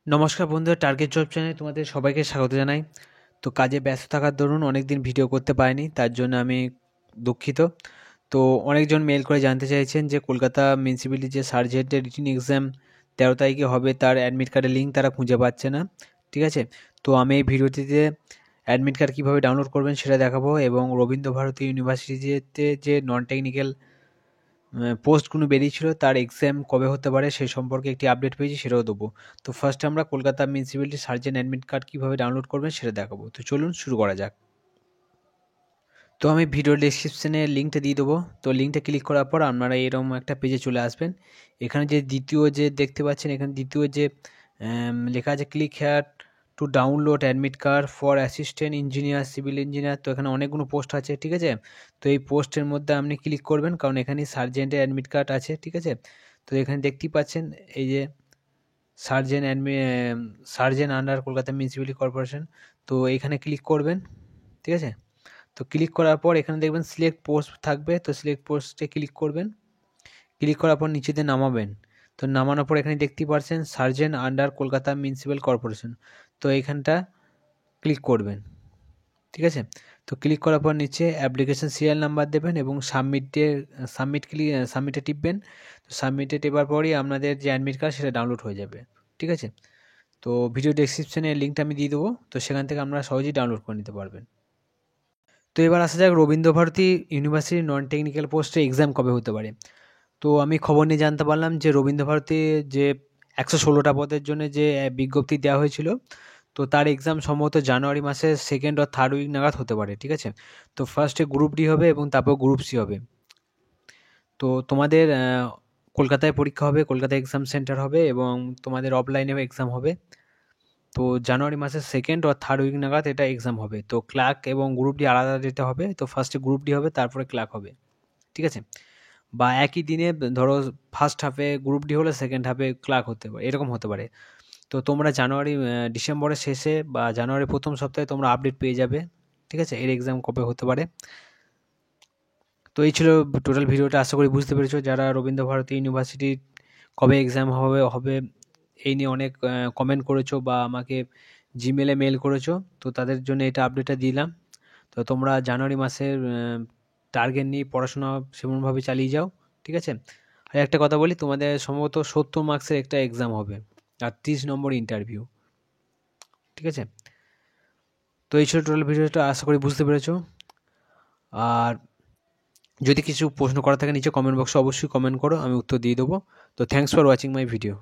নমস্কার বন্ধুরা, target job চ্যানেলে তোমাদের সবাইকে স্বাগত জানাই। তো কাজে ব্যস্ত থাকার দরুন অনেক দিন ভিডিও করতে পারিনি, তার জন্য আমি দুঃখিত। তো অনেকজন মেল করে জানতে চাইছেন যে কলকাতা মিউনিসিপ্যালিটি যে সার্জেন্টের রিটিন এক্সাম 13 তারিখে হবে, তার অ্যাডমিট কার্ডের লিঙ্ক তারা খুঁজে পাচ্ছে না। ঠিক আছে, তো আমি এই ভিডিওটিতে অ্যাডমিট কার্ড কীভাবে ডাউনলোড করবেন সেটা দেখাবো, এবং রবীন্দ্রভারতী ইউনিভার্সিটিতে যে নন টেকনিক্যাল পোস্টগুলো বেরিয়েছিল তার এক্সাম কবে হতে পারে সে সম্পর্কে একটি আপডেট পেয়েছি, সেটাও দেবো। তো ফার্স্ট আমরা Kolkata municipality sergeant admit card কীভাবে ডাউনলোড করবেন সেটা দেখাবো। তো চলুন শুরু করা যাক। তো আমি ভিডিও ডেসক্রিপশনে লিঙ্কটা দিয়ে দেবো। তো লিঙ্কটা ক্লিক করার পর আপনারা এরকম একটা পেজে চলে আসবেন। এখানে যে দ্বিতীয় যে দেখতে পাচ্ছেন, এখানে দ্বিতীয় যে লেখা আছে click here to download admit card for assistant engineer, civil engineer. তো এখানে অনেকগুলো পোস্ট আছে, ঠিক আছে। তো এই পোস্টের মধ্যে আপনি ক্লিক করবেন, কারণ এখানে সার্জেন্টের অ্যাডমিট কার্ড আছে, ঠিক আছে। তো এখানে দেখতেই পাচ্ছেন এই যে sergeant under Kolkata municipality corporation. তো এখানে ক্লিক করবেন, ঠিক আছে। তো ক্লিক করার পর এখানে দেখবেন সিলেক্ট পোস্ট থাকবে, তো সিলেক্ট পোস্টে ক্লিক করবেন। ক্লিক করার পর নিচেতে নামাবেন। তো নামানোর পর এখানে দেখতেই পাচ্ছেন sergeant under Kolkata municipal corporation. তো এইখানটা ক্লিক করবেন, ঠিক আছে। তো ক্লিক করার পর নিচে অ্যাপ্লিকেশন সিরিয়াল নাম্বার দেবেন এবং সাবমিটে টিপবেন। তো সাবমিটে টেপার পরই আপনাদের যে অ্যাডমিট কার্ড সেটা ডাউনলোড হয়ে যাবে, ঠিক আছে। তো ভিডিও ডেসক্রিপশনে লিঙ্কটা আমি দিয়ে দেবো, তো সেখান থেকে আপনারা সহজেই ডাউনলোড করে নিতে পারবেন। তো এবার আসা যাক রবীন্দ্রভারতী ইউনিভার্সিটি নন টেকনিক্যাল পোস্টে এক্সাম কবে হতে পারে। তো আমি খবর নিয়ে জানতে পারলাম যে রবীন্দ্রভারতী যে 116টা পদের জন্য যে বিজ্ঞপ্তি দেওয়া হয়েছিল, তো তার এক্সাম সম্ভবত জানুয়ারি মাসের 2nd or 3rd উইক নাগাদ হতে পারে, ঠিক আছে। তো ফার্স্টে গ্রুপ ডি হবে এবং তারপর গ্রুপ সি হবে। তো তোমাদের কলকাতায় পরীক্ষা হবে, কলকাতায় এক্সাম সেন্টার হবে এবং তোমাদের অফলাইনেও এক্সাম হবে। তো জানুয়ারি মাসের 2nd or 3rd উইক নাগাদ এটা এক্সাম হবে। তো ক্লার্ক এবং গ্রুপ ডি আলাদা ডেটে হবে। তো ফার্স্টে গ্রুপ ডি হবে, তারপরে ক্লার্ক হবে, ঠিক আছে। বা একই দিনে ধরো ফার্স্ট হাফে গ্রুপ ডি হলে সেকেন্ড হাফে ক্লার্ক হতে পারে, এরকম হতে পারে। তো তোমরা ডিসেম্বরের শেষে বা জানুয়ারির প্রথম সপ্তাহে তোমরা আপডেট পেয়ে যাবে, ঠিক আছে, এর এক্সাম কবে হতে পারে। তো এই ছিল টোটাল ভিডিওটা, আশা করি বুঝতে পেরেছো। যারা রবীন্দ্রভারতী ইউনিভার্সিটির কবে এক্সাম হবে এই নিয়ে অনেক কমেন্ট করেছো বা আমাকে জিমেলে মেল করেছো, তো তাদের জন্য এটা আপডেটটা দিলাম। তো তোমরা জানুয়ারি মাসের টার্গেট নিয়ে পড়াশোনা সেমনভাবে চালিয়ে যাও, ঠিক আছে। আর একটা কথা বলি, তোমাদের সম্ভবত 70 মার্কসের একটা এক্সাম হবে আর 30 নম্বর ইন্টারভিউ, ঠিক আছে। তো এই ছিল টোটাল ভিডিওটা, আশা করি বুঝতে পেরেছো। আর যদি কিছু প্রশ্ন করা থাকে নিচে কমেন্ট বক্সে অবশ্যই কমেন্ট করো, আমি উত্তর দিয়ে দেবো। তো thanks for watching my video.